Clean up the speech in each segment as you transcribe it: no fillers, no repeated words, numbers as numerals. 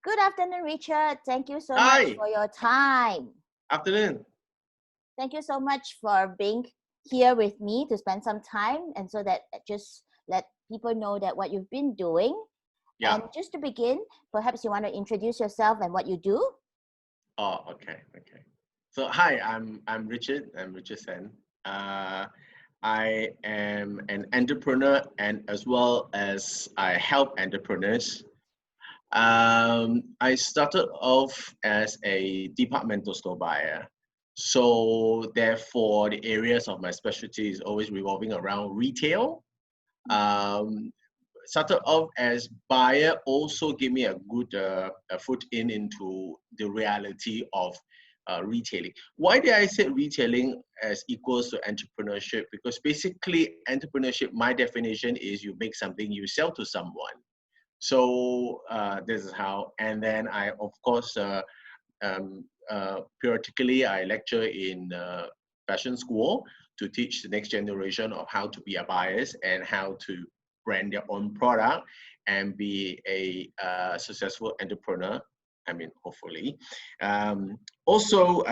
Good afternoon, Richard. Thank you so much Hi, for your time. afternoon. Thank you so much for being here with me to spend some time and so that just let people know that what you've been doing. Yeah. And just to begin, perhaps you want to introduce yourself and what you do? Oh, okay. So hi, I'm Richard. I'm Richard Tsen. Uh, I am an entrepreneur and as well as I help entrepreneurs. I started off as a departmental store buyer. So therefore, the areas of my specialty is always revolving around retail. Um, Started off as buyer also gave me a good a foot into the reality of retailing. Why did I say retailing as equals to entrepreneurship? Because basically entrepreneurship, my definition is you make something, you sell to someone. So this is how, and then I of course periodically I lecture in fashion school to teach the next generation of how to be a buyers and how to brand their own product and be a successful entrepreneur. I mean, hopefully. Also,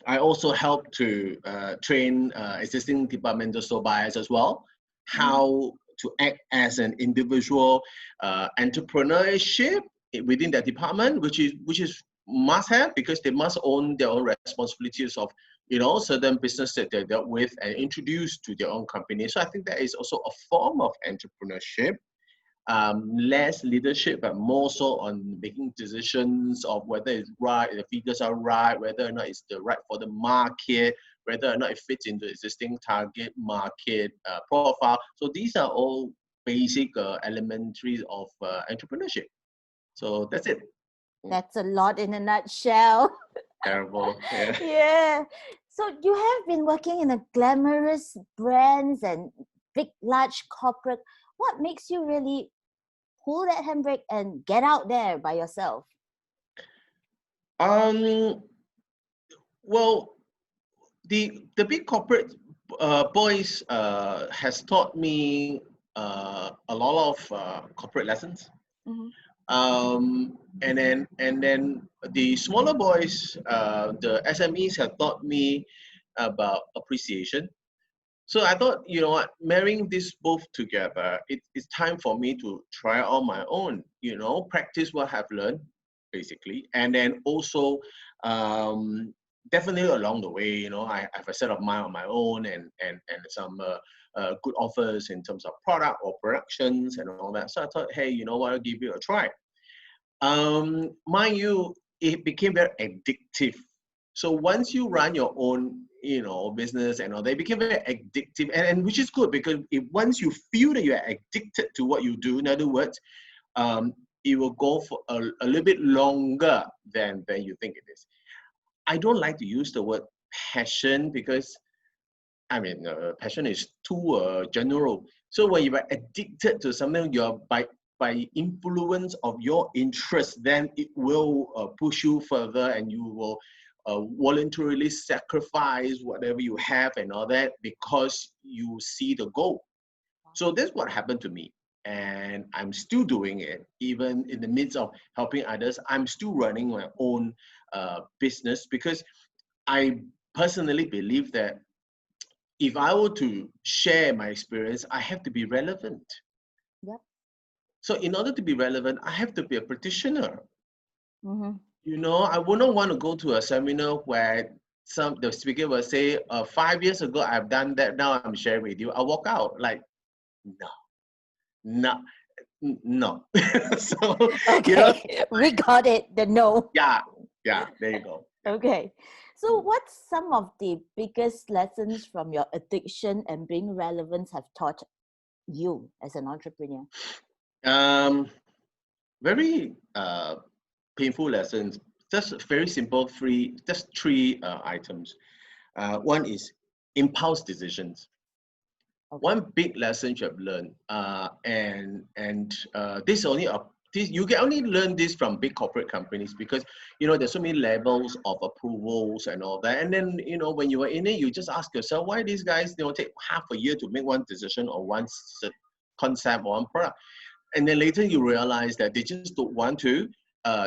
I also help to train existing departmental store buyers as well, Mhm. how to act as an individual entrepreneurship within that department, which is must have because they must own their own responsibilities of certain business that they're dealt with and introduced to their own company. So I think that is also a form of entrepreneurship, less leadership, but more so on making decisions of whether it's right, the figures are right, whether or not it's the right for the market, whether or not it fits into existing target market profile. So these are all basic elementaries of entrepreneurship. So that's it. That's a lot in a nutshell. Terrible. Yeah. Yeah. So you have been working in a glamorous brands and big, large corporate. What makes you really pull that handbrake and get out there by yourself? Um. Well, the big corporate boys has taught me a lot of corporate lessons. Mhm. And then the smaller boys, the SMEs have taught me about appreciation. So I thought, you know what, marrying this both together, it's time for me to try on my own, practice what I've learned, basically. And then also, definitely along the way, I have a set of mind on my own and some good offers in terms of product or productions and all that. So I thought, hey, you know what, I'll give it a try. Mind you, it became very addictive. So once you run your own, business and all, they became very addictive, and which is good because once you feel that you're addicted to what you do, in other words, it will go for a little bit longer than you think it is. I don't like to use the word passion because I mean, passion is too general. So when you are addicted to something, you're by influence of your interest, then it will push you further, and you will voluntarily sacrifice whatever you have and all that because you see the goal. So that's what happened to me, and I'm still doing it, even in the midst of helping others. I'm still running my own business because I personally believe that if I were to share my experience, I have to be relevant. Yep. So in order to be relevant, I have to be a practitioner. Mm-hmm. I wouldn't want to go to a seminar where the speaker will say, 5 years ago I've done that, now I'm sharing with you. I walk out like, no, no, no. So, Okay, we got it. The no. yeah, yeah, there you go. Yeah. Okay. So, what's some of the biggest lessons from your addiction and being relevant have taught you as an entrepreneur? Um, Very painful lessons. Just very simple, just three items. One is impulse decisions. Okay. One big lesson you have learned, this only you can only learn this from big corporate companies because there's so many levels of approvals and all that. And then when you are in it, you just ask yourself why these guys take half a year to make one decision or one concept or one product, and then later you realize that they just don't want to.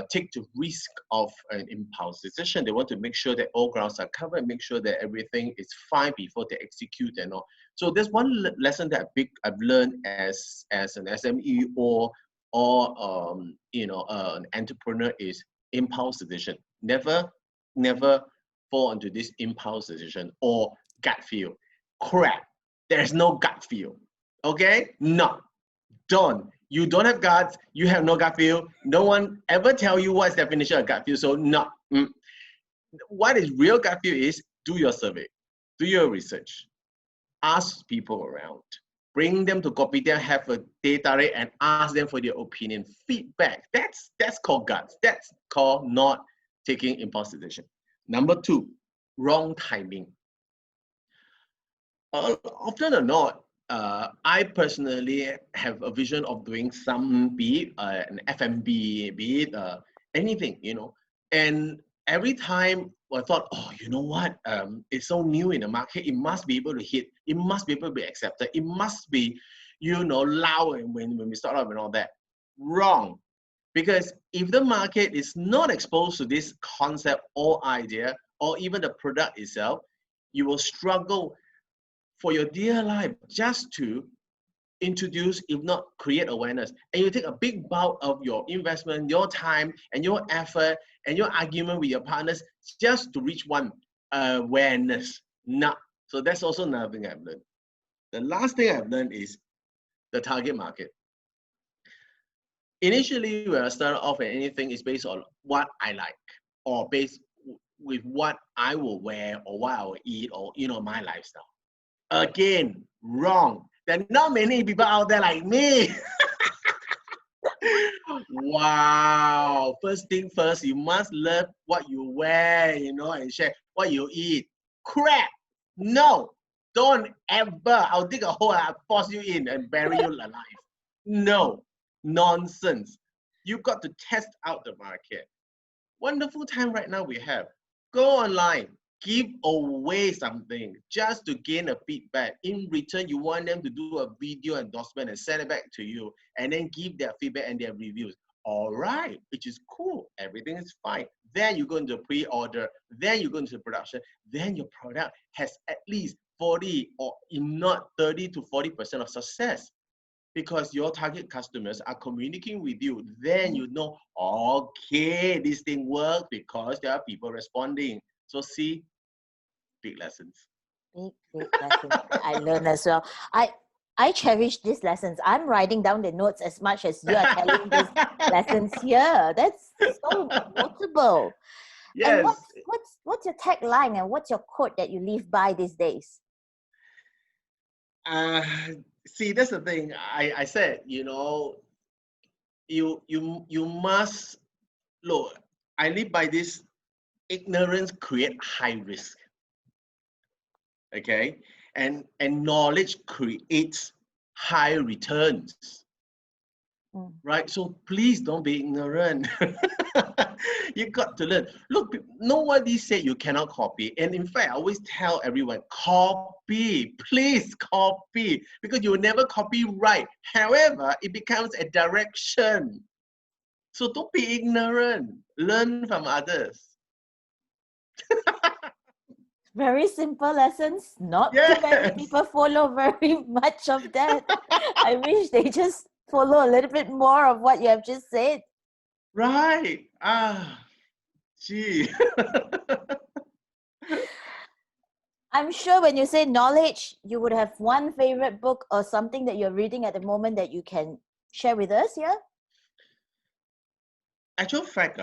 take the risk of an impulse decision. They want to make sure that all grounds are covered, make sure that everything is fine before they execute and all. So there's one lesson that I've learned as an SME or an entrepreneur is impulse decision. Never fall into this impulse decision or gut feel. Crap. There's no gut feel. Okay? No. Don't. You don't have guts. You have no gut feel. No one ever tell you what's the definition of gut feel. So no. What is real gut feel is do your survey, do your research, ask people around, bring them to Kopitiam, have a data rate, and ask them for their opinion, feedback. That's called guts. That's called not taking impulse decision. Number two, wrong timing. Often or not, I personally have a vision of doing some, be it an F&B, be it anything, and every time I thought, oh, you know what, it's so new in the market, it must be able to hit, it must be able to be accepted, it must be, loud when we start up and all that. Wrong. Because if the market is not exposed to this concept or idea, or even the product itself, you will struggle for your dear life just to introduce, if not create awareness. And you take a big bulk of your investment, your time, and your effort, and your argument with your partners just to reach one awareness. No. So that's also another thing I've learned. The last thing I've learned is the target market. Initially, when I started off at anything, is based on what I like, or based with what I will wear, or what I will eat, or my lifestyle. Again, wrong. There are not many people out there like me. Wow. First thing first, you must love what you wear, and share what you eat. Crap. No. Don't ever. I'll dig a hole and I'll force you in and bury you alive. No. Nonsense. You've got to test out the market. Wonderful time right now we have. Go online. Give away something just to gain a feedback. In return, you want them to do a video endorsement and send it back to you, and then give their feedback and their reviews. All right, which is cool. Everything is fine. Then you go into pre-order. Then you go into production. Then your product has at least 40 or if not 30 to 40% of success, because your target customers are communicating with you. Then you know, okay, this thing works because there are people responding. So see, big lessons. Big lessons I learned as well. I cherish these lessons. I'm writing down the notes as much as you are telling these lessons here. That's so notable. Yes. And what's your tagline and what's your quote that you live by these days? See, that's the thing. I said, you must look. I live by this: ignorance create high risk. Okay, and knowledge creates high returns. Right? So please don't be ignorant. You got to learn. Look, nobody said you cannot copy. And in fact, I always tell everyone, copy, please copy, because you will never copy right. However, it becomes a direction. So don't be ignorant. Learn from others. Very simple lessons. Not Yes. too many people follow very much of that. I wish they just follow a little bit more of what you have just said. Right. Gee. I'm sure when you say knowledge, you would have one favorite book or something that you're reading at the moment that you can share with us, yeah? Actual fact,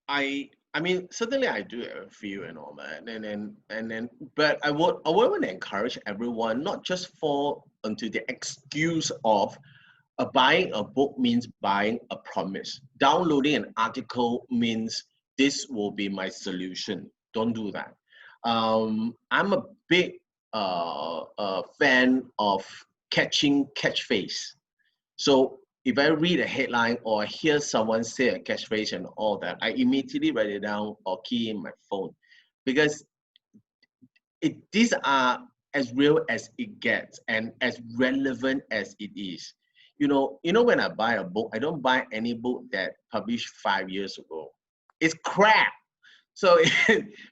I mean, certainly I do have a few and all that, and then, but I would want to encourage everyone not just fall into the excuse of buying a book means buying a promise. Downloading an article means this will be my solution. Don't do that. I'm a big fan of catchphrase. So if I read a headline or hear someone say a catchphrase and all that, I immediately write it down or key in my phone, because these are as real as it gets and as relevant as it is. you know when I buy a book, I don't buy any book that published 5 years ago. It's crap. So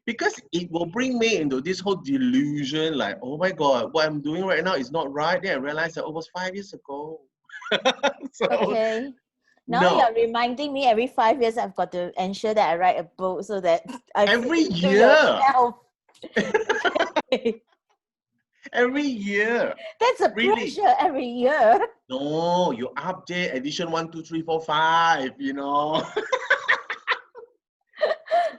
because it will bring me into this whole delusion, like, oh my God, what I'm doing right now is not right. Then I realized that it was 5 years ago. So Okay. Now no, you're reminding me every 5 years I've got to ensure that I write a book so that I fit every into your year, shelf. Okay. every year, That's a really. pressure every year. No, you update edition 1, 2, 3, 4, 5.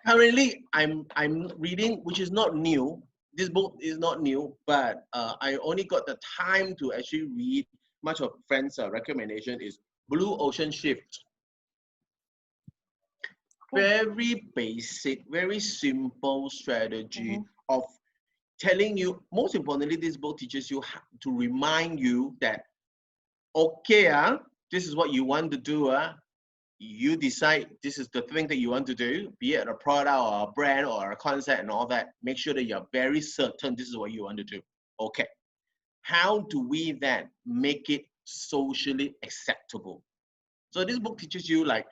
Currently, I'm reading, which is not new. This book is not new, but I only got the time to actually read. Much of friends' recommendation is Blue Ocean Shift. Okay. Very basic, very simple strategy Mm-hmm. of telling you. Most importantly, this book teaches you to remind you that okay, this is what you want to do. You decide this is the thing that you want to do, be it a product or a brand or a concept and all that. Make sure that you're very certain this is what you want to do. Okay. How do we then make it socially acceptable? So this book teaches you like,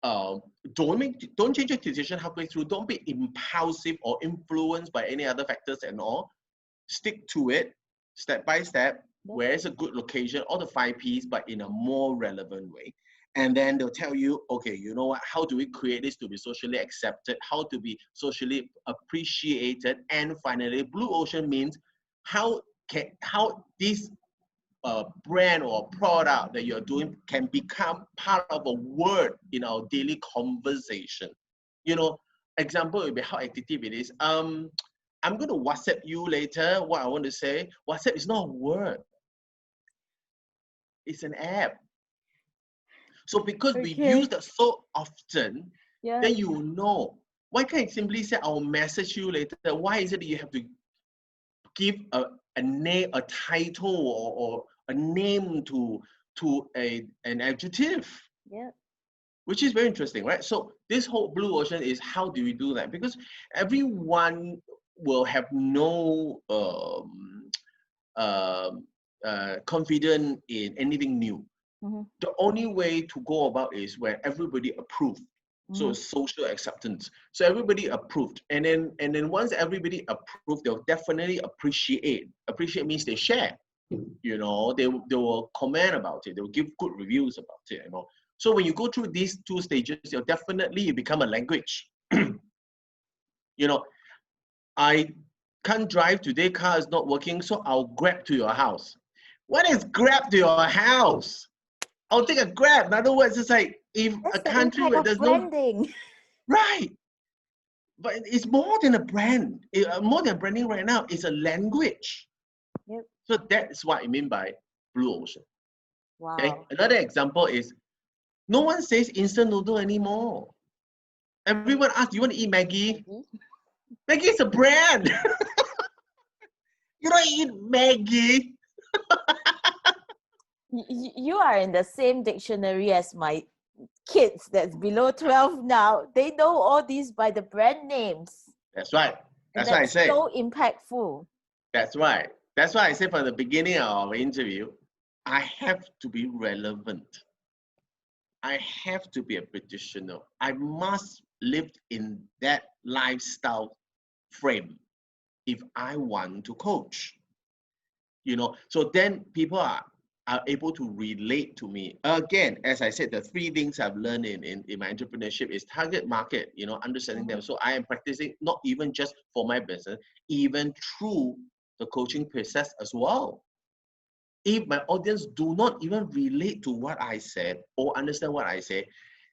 don't change your decision halfway through. Don't be impulsive or influenced by any other factors and all. Stick to it step by step. Where is a good location, all the 5 Ps, but in a more relevant way. And then they'll tell you, okay, you know what? How do we create this to be socially accepted? How to be socially appreciated? And finally, blue ocean means how this brand or product that you're doing can become part of a word in our daily conversation. Example would be how addictive it is. I'm going to WhatsApp you later what I want to say. WhatsApp is not a word. It's an app. So because we use that so often, Yeah. then you know. Why can't I simply say I'll message you later? Why is it that you have to give a name, a title, or a name to an adjective? Yeah. Which is very interesting, right? So this whole blue ocean is how do we do that? Because everyone will have no confidence in anything new. Mm-hmm. The only way to go about is where everybody approved. So Mm-hmm. it's social acceptance. So everybody approved, and then once everybody approved, they'll definitely appreciate. Appreciate means they share. They will comment about it. They'll give good reviews about it. So when you go through these two stages, you'll definitely become a language. I can't drive today. Car is not working, so I'll grab to your house. What is grab to your house? I'll take a grab. In other words, it's like if That's a the country impact where of there's no branding. right, but it's more than a brand. More than branding right now. It's a language. Yep. So that's what I mean by blue ocean. Okay. Wow. Another example is no one says instant noodle anymore. Everyone asks, "Do you want to eat Maggie?" Maggie is a brand. You don't eat Maggie. You are in the same dictionary as my kids that's below 12 now. They know all these by the brand names. That's right. And That's what I that's said. so impactful. That's right. That's why I said from the beginning of our interview, I have to be relevant. I have to be a practitioner. I must live in that lifestyle frame if I want to coach. So then people are able to relate to me. Again, as I said, the three things I've learned in my entrepreneurship is target market, understanding them. So I am practicing not even just for my business, even through the coaching process as well. If my audience do not even relate to what I said or understand what I say,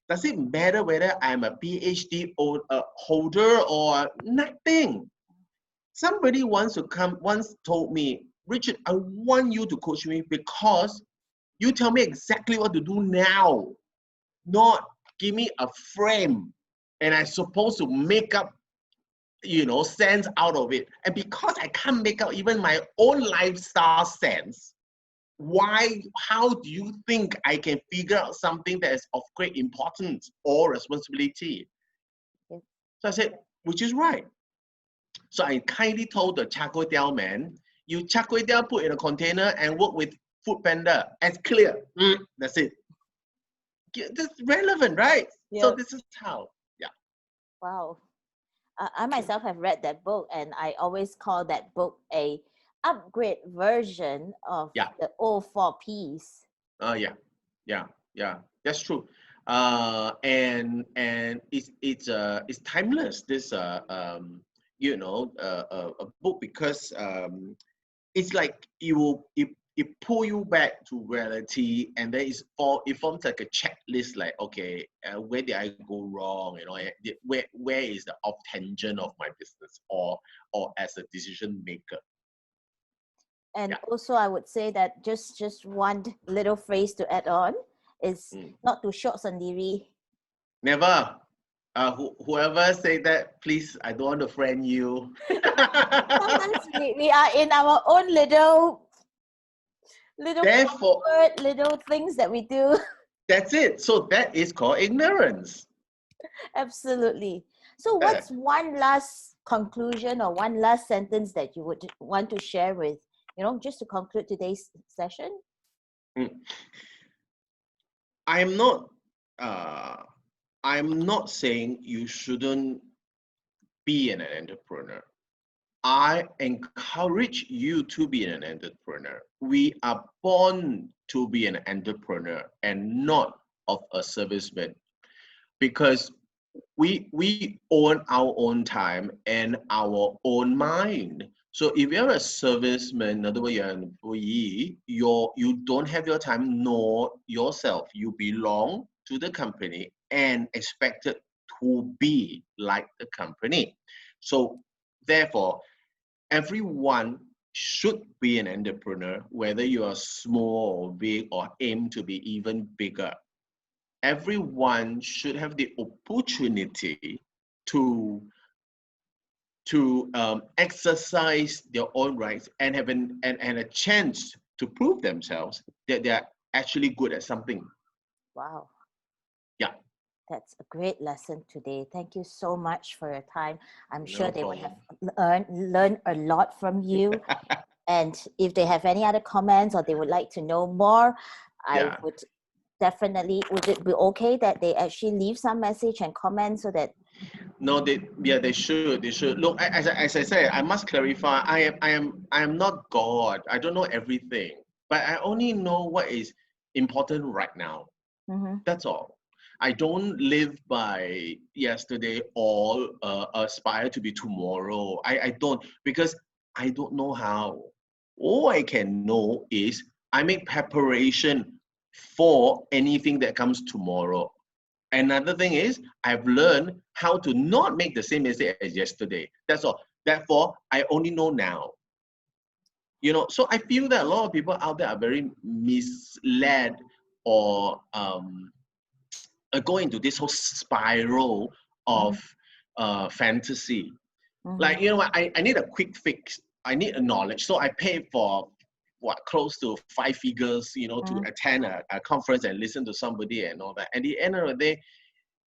does it matter whether I'm a PhD or a holder or nothing? Somebody once told me, Richard, I want you to coach me because you tell me exactly what to do now, not give me a frame and I'm supposed to make up, sense out of it. And because I can't make out even my own lifestyle sense, how do you think I can figure out something that is of great importance or responsibility? Yes. So I said, which is right. So I kindly told the char kway teow man, you char kway teow put in a container and work with Food Panda, as clear. That's it. That's relevant, right? So Yeah. this is how. Yeah. Wow. I myself have read that book, and I always call that book a upgrade version of Yeah. the old 4 Ps. Yeah. Yeah. Yeah. That's true. And it's timeless. This a book, because it's like it pull you back to reality, and then it forms like a checklist, like, okay, where did I go wrong, where is the off tangent of my business, or as a decision maker. And Yeah. also, I would say that just one little phrase to add on is Mm. not to short sendiri. Never. Whoever say that, please, I don't want to friend you. Sometimes we are in our own little Therefore, comfort, little things that we do. that's it. So that is called ignorance. Absolutely. So, what's one last conclusion or one last sentence that you would want to share with, just to conclude today's session? Mm. I'm not. Uh, I'm not saying you shouldn't be an entrepreneur. I encourage you to be an entrepreneur. We are born to be an entrepreneur and not of a serviceman, because we own our own time and our own mind. So if you're a serviceman, in other words, you're an employee, you don't have your time nor yourself. You belong to the company and expected to be like the company. So therefore, everyone should be an entrepreneur, whether you are small or big or aim to be even bigger. Everyone should have the opportunity to exercise their own rights and have and a chance to prove themselves that they are actually good at something. Wow. Yeah, That's a great lesson today. Thank you so much for your time. I'm sure no they would have problem. learned a lot from you. And if they have any other comments or they would like to know more, I Yeah. would definitely, would it be okay that they actually leave some message and comment so that, No, they should. They should. Look, as I said, I must clarify. I am not God. I don't know everything, but I only know what is important right now. mm-hmm, That's all. I don't live by yesterday or aspire to be tomorrow. I don't, because I don't know how. All I can know is I make preparation for anything that comes tomorrow. Another thing is I've learned how to not make the same mistake as yesterday. That's all. Therefore, I only know now. So I feel that a lot of people out there are very misled, or go into this whole spiral mm-hmm, of fantasy. mm-hmm, Like, you know what, I need a quick fix. I need a knowledge. So I pay for what, close to 5 figures, to mm-hmm. attend a conference and listen to somebody and all that. At the end of the day,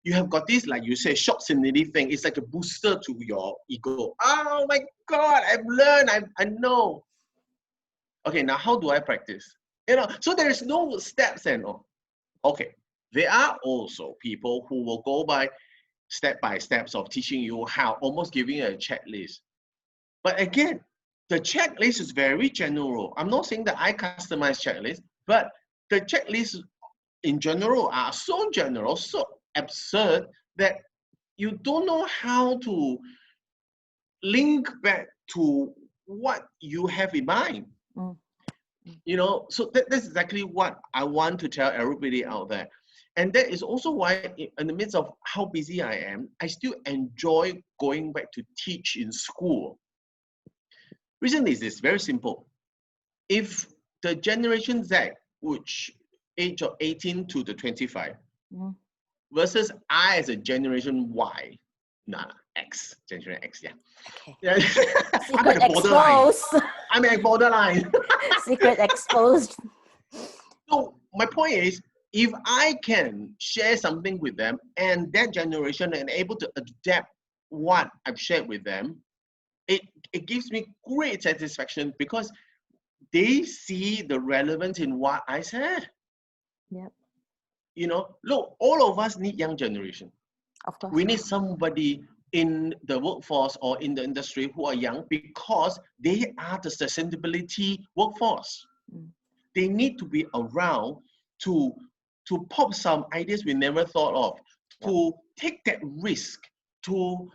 you have got this, like you say, short simility thing. It's like a booster to your ego. Oh my God, I've learned, I know. Okay, now how do I practice? So there is no steps and all. Okay, there are also people who will go by steps of teaching you how, almost giving you a checklist. But again, the checklist is very general. I'm not saying that I customize checklist, but the checklists in general are so general, so absurd, that you don't know how to link back to what you have in mind. So that's exactly what I want to tell everybody out there. And that is also why, in the midst of how busy I am, I still enjoy going back to teach in school. Reason is this, very simple. If the generation Z, which age of 18 to the 25, Mm-hmm. versus I as a generation Y, X, generation X, yeah. Okay. Yeah. I'm Secret at a borderline. exposed. I'm at a borderline. Secret exposed. So my point is, if I can share something with them and that generation and able to adapt what I've shared with them, it gives me great satisfaction, because they see the relevance in what I said. Yep. You know, look, all of us need young generation. Of course. We need somebody in the workforce or in the industry who are young because they are the sustainability workforce. Mm. They need to be around to pop some ideas we never thought of, Yep. to take that risk, to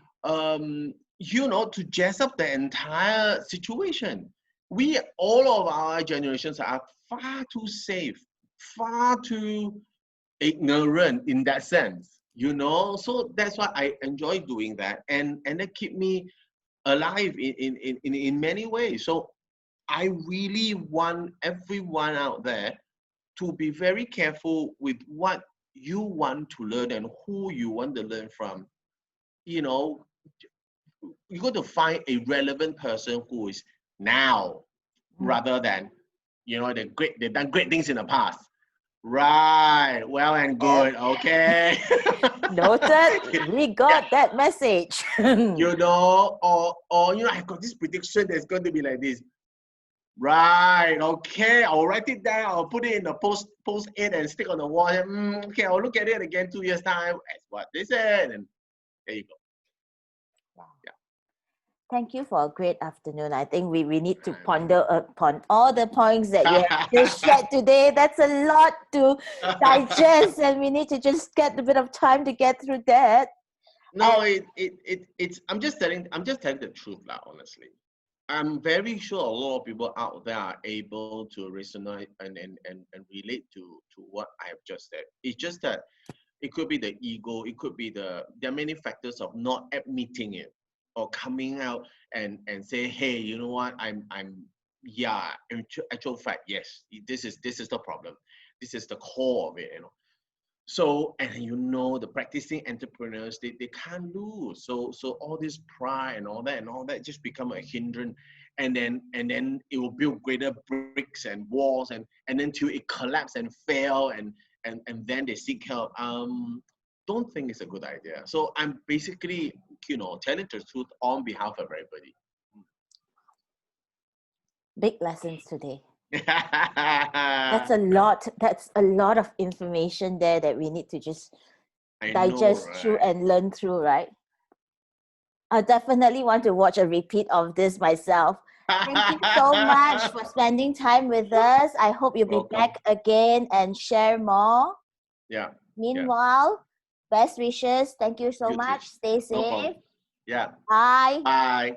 you know, to jazz up the entire situation. We, all of our generations are far too safe, far too ignorant in that sense, you know. So that's why I enjoy doing that, and that keep me alive in many ways. So I really want everyone out there to be very careful with what you want to learn and who you want to learn from. You know, you got to find a relevant person who is now, rather than, you know, they've done great things in the past. Right, well and good, okay. Noted. We got that message. You know, or you know, I got this prediction that's going to be like this. Right, okay, I'll write it down, I'll put it in the post it and stick on the wall. And, okay, I'll look at it again 2 years time. That's what they said, and there you go. Wow. Yeah. Thank you for a great afternoon. I think we need to ponder upon all the points that you have just shared today. That's a lot to digest, and we need to just get a bit of time to get through that. No, it's I'm just telling the truth now, honestly. I'm very sure a lot of people out there are able to resonate and relate to what I have just said. It's just that it could be the ego, it could be there are many factors of not admitting it or coming out and say, hey, you know what, yeah, in actual fact, yes, this is the problem. This is the core of it, you know. So, and you know, the practicing entrepreneurs, they can't lose. So all this pride and all that just become a hindrance. And then it will build greater bricks and walls and then till it collapse and fail and then they seek help. Don't think it's a good idea. So I'm basically, you know, telling the truth on behalf of everybody. Big lessons today. That's a lot. That's a lot of information there that we need to just digest through and learn through, right? I definitely want to watch a repeat of this myself. Thank you so much for spending time with us. I hope you'll be back again and share more. Yeah. Meanwhile, best wishes. Thank you so much. Stay safe. Yeah. Bye. Bye.